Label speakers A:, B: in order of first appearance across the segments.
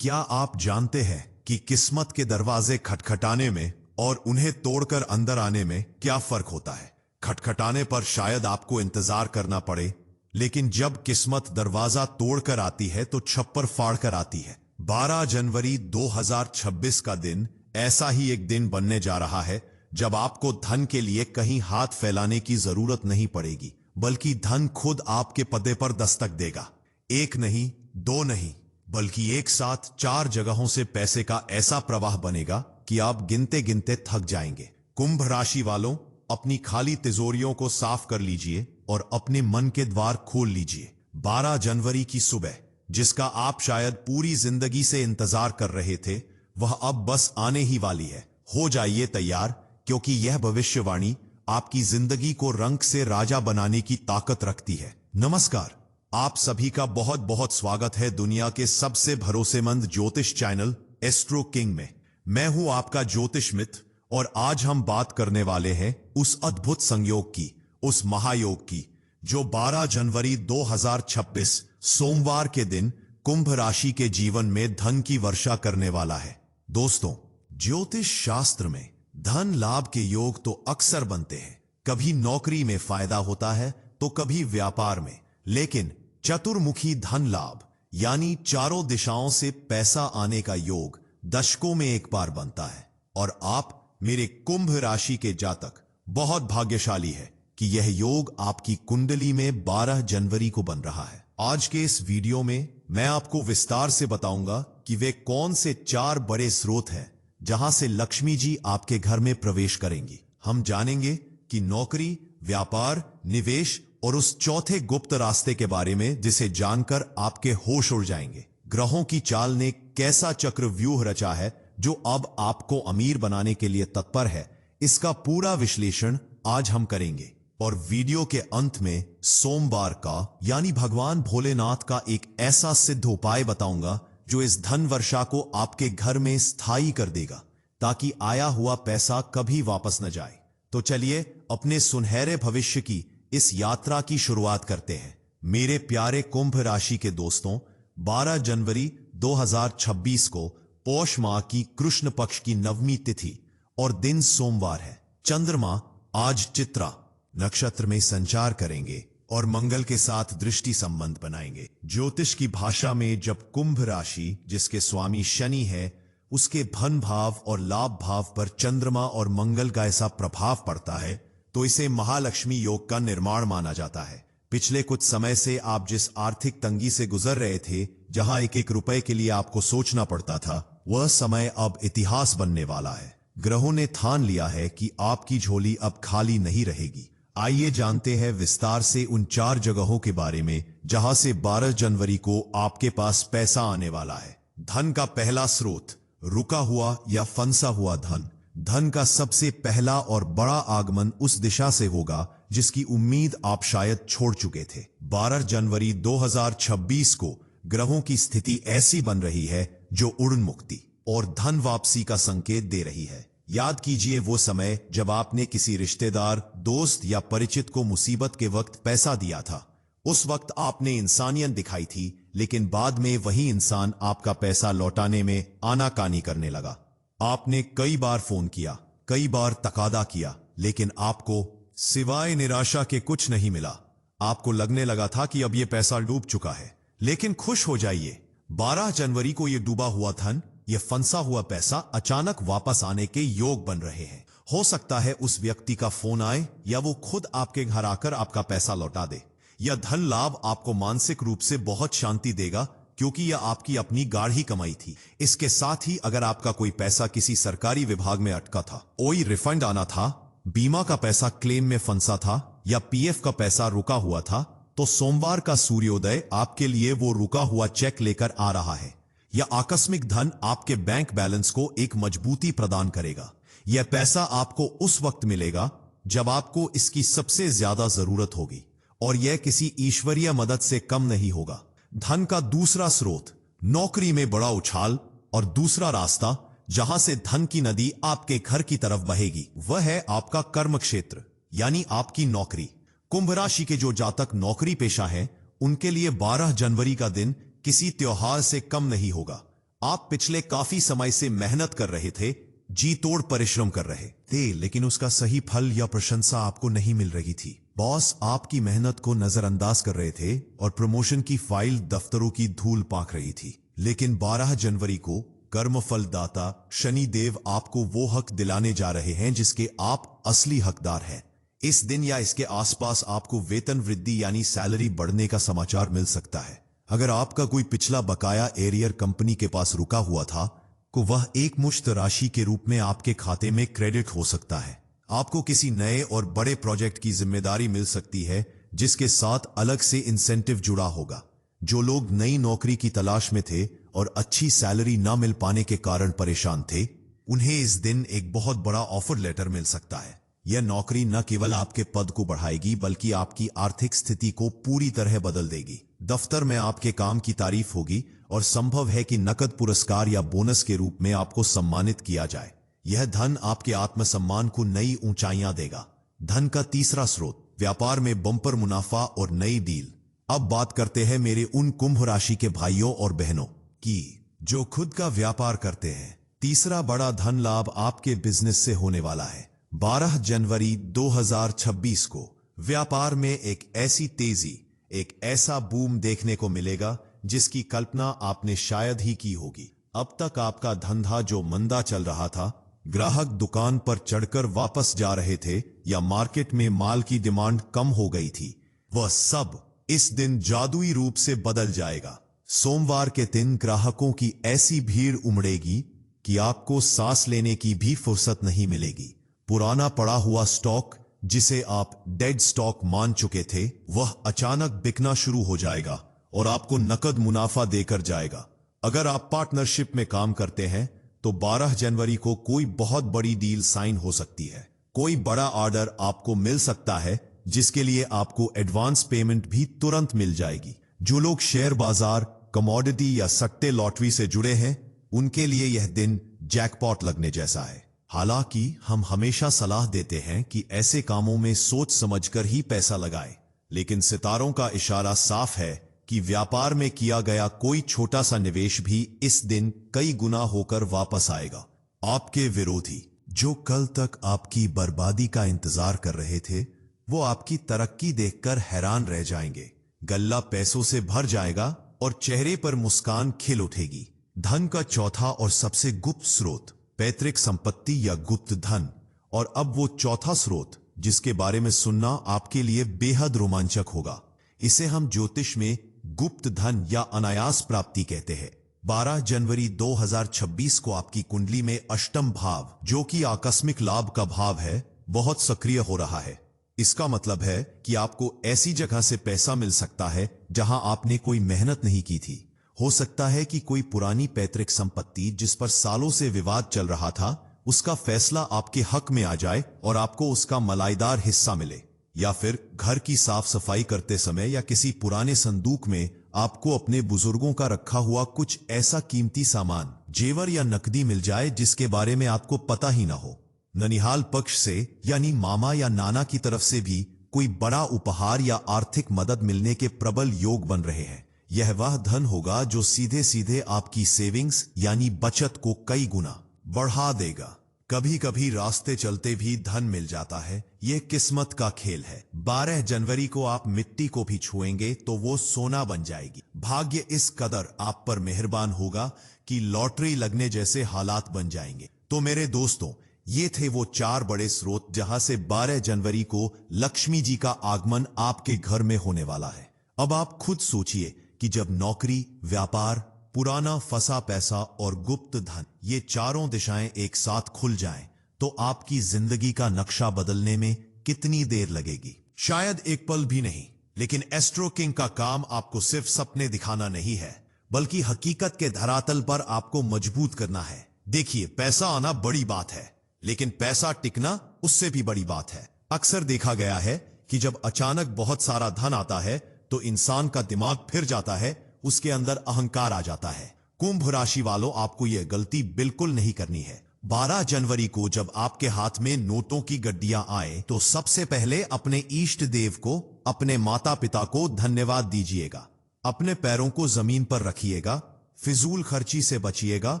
A: क्या आप जानते हैं कि किस्मत के दरवाजे खटखटाने में और उन्हें तोड़कर अंदर आने में क्या फर्क होता है? खटखटाने पर शायद आपको इंतजार करना पड़े, लेकिन जब किस्मत दरवाजा तोड़कर आती है तो छप्पर फाड़कर आती है। 12 जनवरी 2026 का दिन ऐसा ही एक दिन बनने जा रहा है जब आपको धन के लिए कहीं हाथ फैलाने की जरूरत नहीं पड़ेगी, बल्कि धन खुद आपके पते पर दस्तक देगा। एक नहीं, दो नहीं, बल्कि एक साथ 4 जगहों से पैसे का ऐसा प्रवाह बनेगा कि आप गिनते गिनते थक जाएंगे। कुंभ राशि वालों, अपनी खाली तिजोरियों को साफ कर लीजिए और अपने मन के द्वार खोल लीजिए। 12 जनवरी की सुबह, जिसका आप शायद पूरी जिंदगी से इंतजार कर रहे थे, वह अब बस आने ही वाली है। हो जाइए तैयार, क्योंकि यह भविष्यवाणी आपकी जिंदगी को रंग से राजा बनाने की ताकत रखती है। नमस्कार, आप सभी का बहुत बहुत स्वागत है दुनिया के सबसे भरोसेमंद ज्योतिष चैनल एस्ट्रो किंग में। मैं हूं आपका ज्योतिष मित्र और आज हम बात करने वाले हैं उस अद्भुत संयोग की, उस महायोग की, जो 12 जनवरी 2026 सोमवार के दिन कुंभ राशि के जीवन में धन की वर्षा करने वाला है। दोस्तों, ज्योतिष शास्त्र में धन लाभ के योग तो अक्सर बनते हैं। कभी नौकरी में फायदा होता है तो कभी व्यापार में, लेकिन चतुर्मुखी धन लाभ यानी चारों दिशाओं से पैसा आने का योग दशकों में एक बार बनता है। और आप, मेरे कुंभ राशि के जातक, बहुत भाग्यशाली है कि यह योग आपकी कुंडली में 12 जनवरी को बन रहा है। आज के इस वीडियो में मैं आपको विस्तार से बताऊंगा कि वे कौन से 4 बड़े स्रोत हैं जहां से लक्ष्मी जी आपके घर में प्रवेश करेंगी। हम जानेंगे कि नौकरी, व्यापार, निवेश और उस चौथे गुप्त रास्ते के बारे में जिसे जानकर आपके होश उड़ जाएंगे। ग्रहों की चाल ने कैसा चक्रव्यूह रचा है जो अब आपको अमीर बनाने के लिए तत्पर है, इसका पूरा विश्लेषण आज हम करेंगे। और वीडियो के अंत में सोमवार का यानी भगवान भोलेनाथ का एक ऐसा सिद्ध उपाय बताऊंगा जो इस धन वर्षा को आपके घर में स्थायी कर देगा, ताकि आया हुआ पैसा कभी वापस न जाए। तो चलिए अपने सुनहरे भविष्य की इस यात्रा की शुरुआत करते हैं। मेरे प्यारे कुंभ राशि के दोस्तों, 12 जनवरी 2026 को पौष माह की कृष्ण पक्ष की नवमी तिथि और दिन सोमवार है। चंद्रमा आज चित्रा नक्षत्र में संचार करेंगे और मंगल के साथ दृष्टि संबंध बनाएंगे। ज्योतिष की भाषा में जब कुंभ राशि, जिसके स्वामी शनि है, उसके धन भाव और लाभ भाव पर चंद्रमा और मंगल का ऐसा प्रभाव पड़ता है तो इसे महालक्ष्मी योग का निर्माण माना जाता है। पिछले कुछ समय से आप जिस आर्थिक तंगी से गुजर रहे थे, जहां एक एक रुपए के लिए आपको सोचना पड़ता था, वह समय अब इतिहास बनने वाला है। ग्रहों ने ठान लिया है कि आपकी झोली अब खाली नहीं रहेगी। आइए जानते हैं विस्तार से उन 4 जगहों के बारे में जहां से 12 जनवरी को आपके पास पैसा आने वाला है। धन का पहला स्रोत, रुका हुआ या फंसा हुआ धन। धन का सबसे पहला और बड़ा आगमन उस दिशा से होगा जिसकी उम्मीद आप शायद छोड़ चुके थे। 12 जनवरी 2026 को ग्रहों की स्थिति ऐसी बन रही है जो उड़न मुक्ति और धन वापसी का संकेत दे रही है। याद कीजिए वो समय जब आपने किसी रिश्तेदार, दोस्त या परिचित को मुसीबत के वक्त पैसा दिया था। उस वक्त आपने इंसानियत दिखाई थी, लेकिन बाद में वही इंसान आपका पैसा लौटाने में आनाकानी करने लगा। आपने कई बार फोन किया, कई बार तकादा किया, लेकिन आपको सिवाय निराशा के कुछ नहीं मिला। आपको लगने लगा था कि अब यह पैसा डूब चुका है। लेकिन खुश हो जाइए, 12 जनवरी को यह डूबा हुआ धन, यह फंसा हुआ पैसा अचानक वापस आने के योग बन रहे हैं। हो सकता है उस व्यक्ति का फोन आए या वो खुद आपके घर आकर आपका पैसा लौटा दे। यह धन लाभ आपको मानसिक रूप से बहुत शांति देगा, क्योंकि यह आपकी अपनी गाढ़ी कमाई थी। इसके साथ ही अगर आपका कोई पैसा किसी सरकारी विभाग में अटका था, कोई रिफंड आना था, बीमा का पैसा क्लेम में फंसा था या पीएफ का पैसा रुका हुआ था, तो सोमवार का सूर्योदय आपके लिए वो रुका हुआ चेक लेकर आ रहा है। यह आकस्मिक धन आपके बैंक बैलेंस को एक मजबूती प्रदान करेगा। यह पैसा आपको उस वक्त मिलेगा जब आपको इसकी सबसे ज्यादा जरूरत होगी, और यह किसी ईश्वरीय मदद से कम नहीं होगा। धन का दूसरा स्रोत, नौकरी में बड़ा उछाल और दूसरा रास्ता जहां से धन की नदी आपके घर की तरफ बहेगी, वह है आपका कर्म क्षेत्र यानी आपकी नौकरी। कुंभ राशि के जो जातक नौकरी पेशा हैं, उनके लिए 12 जनवरी का दिन किसी त्योहार से कम नहीं होगा। आप पिछले काफी समय से मेहनत कर रहे थे, जी तोड़ परिश्रम कर रहे थे, लेकिन उसका सही फल या प्रशंसा आपको नहीं मिल रही थी। बॉस आपकी मेहनत को नजरअंदाज कर रहे थे और प्रमोशन की फाइल दफ्तरों की धूल पाक रही थी। लेकिन 12 जनवरी को कर्मफल दाता शनि देव आपको वो हक दिलाने जा रहे हैं जिसके आप असली हकदार हैं। इस दिन या इसके आसपास आपको वेतन वृद्धि यानी सैलरी बढ़ने का समाचार मिल सकता है। अगर आपका कोई पिछला बकाया एरियर कंपनी के पास रुका हुआ था तो वह एक मुश्त राशि के रूप में आपके खाते में क्रेडिट हो सकता है। आपको किसी नए और बड़े प्रोजेक्ट की जिम्मेदारी मिल सकती है जिसके साथ अलग से इंसेंटिव जुड़ा होगा। जो लोग नई नौकरी की तलाश में थे और अच्छी सैलरी न मिल पाने के कारण परेशान थे, उन्हें इस दिन एक बहुत बड़ा ऑफर लेटर मिल सकता है। यह नौकरी न केवल आपके पद को बढ़ाएगी बल्कि आपकी आर्थिक स्थिति को पूरी तरह बदल देगी। दफ्तर में आपके काम की तारीफ होगी और संभव है कि नकद पुरस्कार या बोनस के रूप में आपको सम्मानित किया जाए। यह धन आपके आत्मसम्मान को नई ऊंचाइयां देगा। धन का तीसरा स्रोत, व्यापार में बम्पर मुनाफा और नई डील। अब बात करते हैं मेरे उन कुंभ राशि के भाइयों और बहनों की जो खुद का व्यापार करते हैं। तीसरा बड़ा धन लाभ आपके बिजनेस से होने वाला है। 12 जनवरी 2026 को व्यापार में एक ऐसी तेजी, एक ऐसा बूम देखने को मिलेगा जिसकी कल्पना आपने शायद ही की होगी। अब तक आपका धंधा जो मंदा चल रहा था, ग्राहक दुकान पर चढ़कर वापस जा रहे थे या मार्केट में माल की डिमांड कम हो गई थी, वह सब इस दिन जादुई रूप से बदल जाएगा। सोमवार के दिन ग्राहकों की ऐसी भीड़ उमड़ेगी कि आपको सांस लेने की भी फुर्सत नहीं मिलेगी। पुराना पड़ा हुआ स्टॉक, जिसे आप डेड स्टॉक मान चुके थे, वह अचानक बिकना शुरू हो जाएगा और आपको नकद मुनाफा देकर जाएगा। अगर आप पार्टनरशिप में काम करते हैं तो 12 जनवरी को कोई बहुत बड़ी डील साइन हो सकती है। कोई बड़ा ऑर्डर आपको मिल सकता है जिसके लिए आपको एडवांस पेमेंट भी तुरंत मिल जाएगी। जो लोग शेयर बाजार, कमोडिटी या सट्टे लॉटरी से जुड़े हैं, उनके लिए यह दिन जैकपॉट लगने जैसा है। हालांकि हम हमेशा सलाह देते हैं कि ऐसे कामों में सोच समझकर ही पैसा लगाएं, लेकिन सितारों का इशारा साफ है कि व्यापार में किया गया कोई छोटा सा निवेश भी इस दिन कई गुना होकर वापस आएगा। आपके विरोधी जो कल तक आपकी बर्बादी का इंतजार कर रहे थे, वो आपकी तरक्की देखकर हैरान रह जाएंगे। गल्ला पैसों से भर जाएगा और चेहरे पर मुस्कान खिल उठेगी। धन का चौथा और सबसे गुप्त स्रोत, पैतृक संपत्ति या गुप्त धन। और अब वो चौथा स्रोत जिसके बारे में सुनना आपके लिए बेहद रोमांचक होगा। इसे हम ज्योतिष में गुप्त धन या अनायास प्राप्ति कहते हैं। 12 जनवरी 2026 को आपकी कुंडली में अष्टम भाव, जो कि आकस्मिक लाभ का भाव है, बहुत सक्रिय हो रहा है। इसका मतलब है कि आपको ऐसी जगह से पैसा मिल सकता है जहां आपने कोई मेहनत नहीं की थी। हो सकता है कि कोई पुरानी पैतृक संपत्ति जिस पर सालों से विवाद चल रहा था, उसका फैसला आपके हक में आ जाए और आपको उसका मलाईदार हिस्सा मिले। या फिर घर की साफ सफाई करते समय या किसी पुराने संदूक में आपको अपने बुजुर्गों का रखा हुआ कुछ ऐसा कीमती सामान, जेवर या नकदी मिल जाए जिसके बारे में आपको पता ही ना हो। ननिहाल पक्ष से यानी मामा या नाना की तरफ से भी कोई बड़ा उपहार या आर्थिक मदद मिलने के प्रबल योग बन रहे हैं। यह वह धन होगा जो सीधे सीधे आपकी सेविंग्स यानी बचत को कई गुना बढ़ा देगा। कभी कभी रास्ते चलते भी धन मिल जाता है। यह किस्मत का खेल है। 12 जनवरी को आप मिट्टी को भी छुएंगे तो वो सोना बन जाएगी। भाग्य इस कदर आप पर मेहरबान होगा कि लॉटरी लगने जैसे हालात बन जाएंगे। तो मेरे दोस्तों, ये थे वो 4 बड़े स्रोत जहां से 12 जनवरी को लक्ष्मी जी का आगमन आपके घर में होने वाला है। अब आप खुद सोचिए कि जब नौकरी, व्यापार, पुराना फंसा पैसा और गुप्त धन, ये चारों दिशाएं एक साथ खुल जाएं, तो आपकी जिंदगी का नक्शा बदलने में कितनी देर लगेगी? शायद एक पल भी नहीं। लेकिन एस्ट्रो किंग का काम आपको सिर्फ सपने दिखाना नहीं है, बल्कि हकीकत के धरातल पर आपको मजबूत करना है। देखिए, पैसा आना बड़ी बात है, लेकिन पैसा टिकना उससे भी बड़ी बात है। अक्सर देखा गया है कि जब अचानक बहुत सारा धन आता है तो इंसान का दिमाग फिर जाता है, उसके अंदर अहंकार आ जाता है। कुंभ राशि वालों, आपको यह गलती बिल्कुल नहीं करनी है। 12 जनवरी को जब आपके हाथ में नोटों की गड्डियां आए तो सबसे पहले अपने इष्ट देव को, अपने माता पिता को धन्यवाद दीजिएगा। अपने पैरों को जमीन पर रखिएगा, फिजूल खर्ची से बचिएगा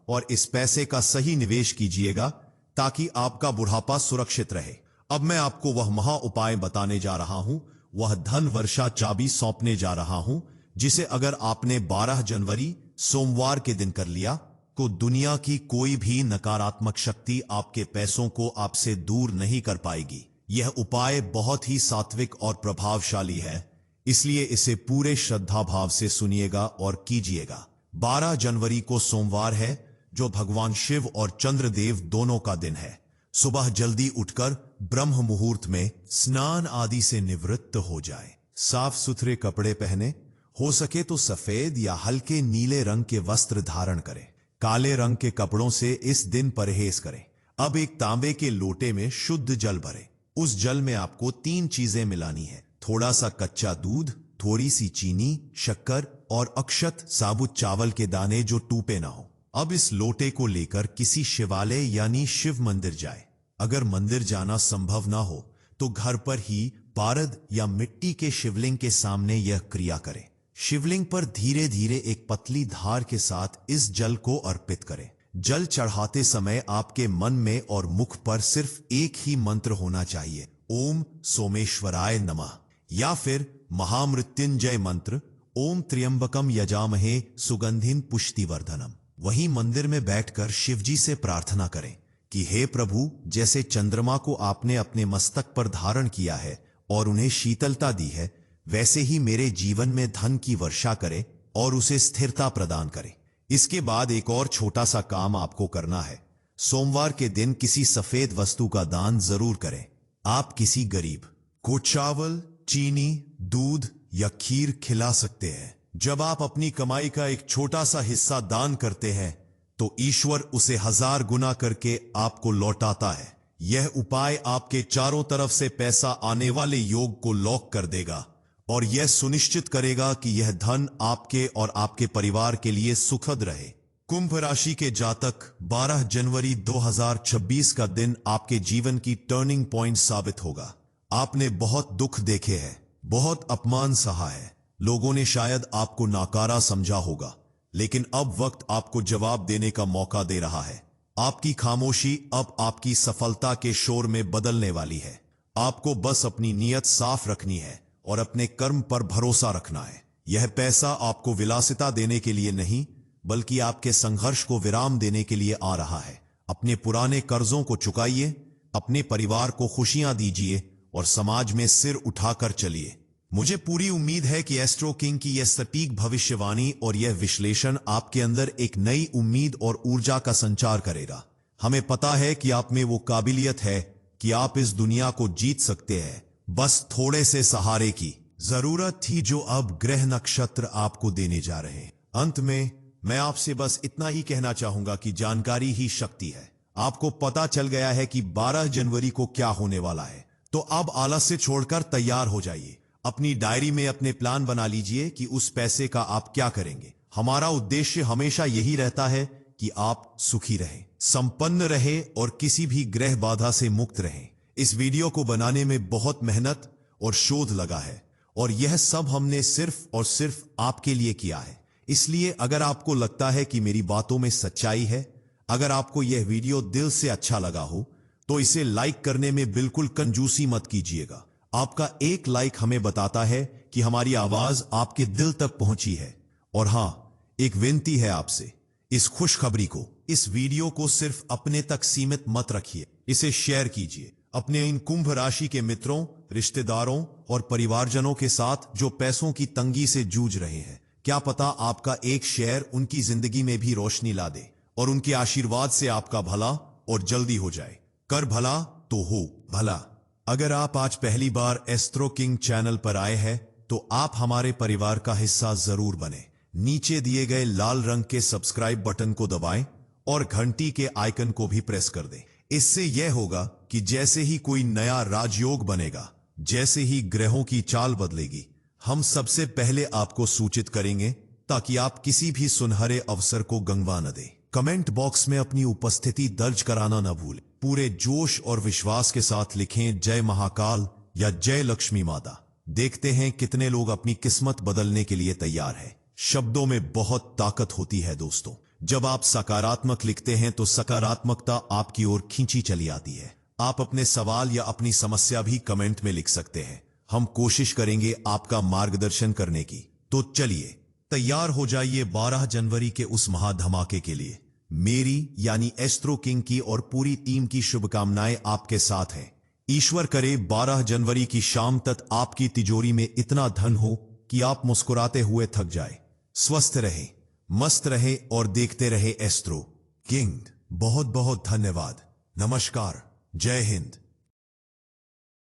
A: और इस पैसे का सही निवेश कीजिएगा ताकि आपका बुढ़ापा सुरक्षित रहे। अब मैं आपको वह महा उपाय बताने जा रहा हूं, वह धन वर्षा चाबी सौंपने जा रहा हूं, जिसे अगर आपने 12 जनवरी सोमवार के दिन कर लिया तो दुनिया की कोई भी नकारात्मक शक्ति आपके पैसों को आपसे दूर नहीं कर पाएगी। यह उपाय बहुत ही सात्विक और प्रभावशाली है, इसलिए इसे पूरे श्रद्धा भाव से सुनिएगा और कीजिएगा। 12 जनवरी को सोमवार है, जो भगवान शिव और चंद्रदेव दोनों का दिन है। सुबह जल्दी उठकर ब्रह्म मुहूर्त में स्नान आदि से निवृत्त हो जाए। साफ सुथरे कपड़े पहने, हो सके तो सफेद या हल्के नीले रंग के वस्त्र धारण करें। काले रंग के कपड़ों से इस दिन परहेज करें। अब एक तांबे के लोटे में शुद्ध जल भरें। उस जल में आपको 3 चीजें मिलानी है, थोड़ा सा कच्चा दूध, थोड़ी सी चीनी, शक्कर और अक्षत साबुत चावल के दाने जो टूटे ना हो। अब इस लोटे को लेकर किसी शिवालय यानी शिव मंदिर जाए। अगर मंदिर जाना संभव ना हो तो घर पर ही पारद या मिट्टी के शिवलिंग के सामने यह क्रिया करें। शिवलिंग पर धीरे धीरे एक पतली धार के साथ इस जल को अर्पित करें। जल चढ़ाते समय आपके मन में और मुख पर सिर्फ एक ही मंत्र होना चाहिए, ओम सोमेश्वराय नमः, या फिर महामृत्युंजय मंत्र, ओम त्र्यंबकम यजामहे सुगंधिन पुष्टिवर्धनम। वहीं मंदिर में बैठकर शिवजी से प्रार्थना करें कि हे प्रभु, जैसे चंद्रमा को आपने अपने मस्तक पर धारण किया है और उन्हें शीतलता दी है, वैसे ही मेरे जीवन में धन की वर्षा करें और उसे स्थिरता प्रदान करें। इसके बाद एक और छोटा सा काम आपको करना है। सोमवार के दिन किसी सफेद वस्तु का दान जरूर करें। आप किसी गरीब को चावल, चीनी, दूध या खीर खिला सकते हैं। जब आप अपनी कमाई का एक छोटा सा हिस्सा दान करते हैं तो ईश्वर उसे 1000 गुना करके आपको लौटाता है। यह उपाय आपके चारों तरफ से पैसा आने वाले योग को लॉक कर देगा और यह सुनिश्चित करेगा कि यह धन आपके और आपके परिवार के लिए सुखद रहे। कुंभ राशि के जातक, 12 जनवरी 2026 का दिन आपके जीवन की टर्निंग पॉइंट साबित होगा। आपने बहुत दुख देखे हैं, बहुत अपमान सहा है, लोगों ने शायद आपको नाकारा समझा होगा, लेकिन अब वक्त आपको जवाब देने का मौका दे रहा है। आपकी खामोशी अब आपकी सफलता के शोर में बदलने वाली है। आपको बस अपनी नीयत साफ रखनी है और अपने कर्म पर भरोसा रखना है। यह पैसा आपको विलासिता देने के लिए नहीं, बल्कि आपके संघर्ष को विराम देने के लिए आ रहा है। अपने पुराने कर्जों को चुकाइए, अपने परिवार को खुशियां दीजिए और समाज में सिर उठाकर चलिए। मुझे पूरी उम्मीद है कि एस्ट्रो किंग की यह सटीक भविष्यवाणी और यह विश्लेषण आपके अंदर एक नई उम्मीद और ऊर्जा का संचार करेगा। हमें पता है कि आप में वो काबिलियत है कि आप इस दुनिया को जीत सकते हैं, बस थोड़े से सहारे की जरूरत थी, जो अब ग्रह नक्षत्र आपको देने जा रहे हैं। अंत में मैं आपसे बस इतना ही कहना चाहूंगा कि जानकारी ही शक्ति है। आपको पता चल गया है कि 12 जनवरी को क्या होने वाला है, तो अब आलस्य छोड़कर तैयार हो जाइए। अपनी डायरी में अपने प्लान बना लीजिए कि उस पैसे का आप क्या करेंगे। हमारा उद्देश्य हमेशा यही रहता है कि आप सुखी रहें, संपन्न रहें और किसी भी ग्रह बाधा से मुक्त रहें। इस वीडियो को बनाने में बहुत मेहनत और शोध लगा है और यह सब हमने सिर्फ और सिर्फ आपके लिए किया है। इसलिए अगर आपको लगता है कि मेरी बातों में सच्चाई है, अगर आपको यह वीडियो दिल से अच्छा लगा हो, तो इसे लाइक करने में बिल्कुल कंजूसी मत कीजिएगा। आपका एक लाइक हमें बताता है कि हमारी आवाज आपके दिल तक पहुंची है। और हां, एक विनती है आपसे, इस खुशखबरी को, इस वीडियो को सिर्फ अपने तक सीमित मत रखिए, इसे शेयर कीजिए अपने इन कुंभ राशि के मित्रों, रिश्तेदारों और परिवारजनों के साथ जो पैसों की तंगी से जूझ रहे हैं। क्या पता आपका एक शेयर उनकी जिंदगी में भी रोशनी ला दे और उनके आशीर्वाद से आपका भला और जल्दी हो जाए। कर भला तो हो भला। अगर आप आज पहली बार एस्ट्रो किंग चैनल पर आए हैं तो आप हमारे परिवार का हिस्सा जरूर बने। नीचे दिए गए लाल रंग के सब्सक्राइब बटन को दबाएं और घंटी के आइकन को भी प्रेस कर दें। इससे यह होगा कि जैसे ही कोई नया राजयोग बनेगा, जैसे ही ग्रहों की चाल बदलेगी, हम सबसे पहले आपको सूचित करेंगे, ताकि आप किसी भी सुनहरे अवसर को गंवा न दें। कमेंट बॉक्स में अपनी उपस्थिति दर्ज कराना न भूलें। पूरे जोश और विश्वास के साथ लिखें जय महाकाल या जय लक्ष्मी माता। देखते हैं कितने लोग अपनी किस्मत बदलने के लिए तैयार हैं। शब्दों में बहुत ताकत होती है दोस्तों। जब आप सकारात्मक लिखते हैं तो सकारात्मकता आपकी ओर खींची चली आती है। आप अपने सवाल या अपनी समस्या भी कमेंट में लिख सकते हैं। हम कोशिश करेंगे आपका मार्गदर्शन करने की। तो चलिए तैयार हो जाइए 12 जनवरी के उस महाधमाके के लिए। मेरी यानी एस्ट्रो किंग की और पूरी टीम की शुभकामनाएं आपके साथ हैं। ईश्वर करे 12 जनवरी की शाम तक आपकी तिजोरी में इतना धन हो कि आप मुस्कुराते हुए थक जाए। स्वस्थ रहे, मस्त रहे और देखते रहे एस्ट्रो किंग। बहुत बहुत धन्यवाद। नमस्कार। जय हिंद।